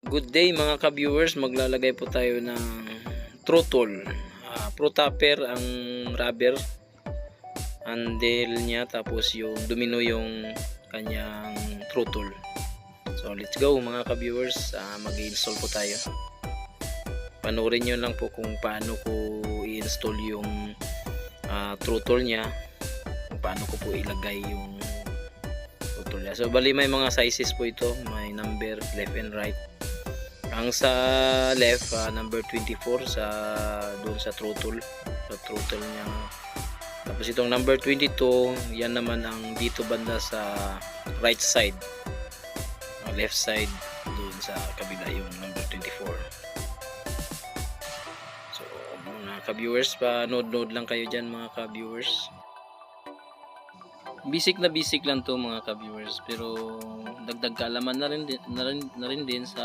Good day mga ka-viewers, maglalagay po tayo ng throttle. Pro-tapper ang rubber handle niya, tapos yung domino yung kanyang throttle. So let's go mga ka-viewers, mag-i-install po tayo. Panoorin nyo lang po kung paano ko i-install yung throttle niya, kung paano ko po ilagay yung throttle niya. So bali may mga sizes po ito, may number left and right. Ang sa left, number 24 sa doon sa throttle niya. Tapos itong number 22, yan naman ang dito banda sa right side, left side doon sa kabila yung number 24. So mga ka-viewers, pa node lang kayo dyan mga ka-viewers. Basic lang to mga ka-viewers, pero dagdag kaalaman na rin din sa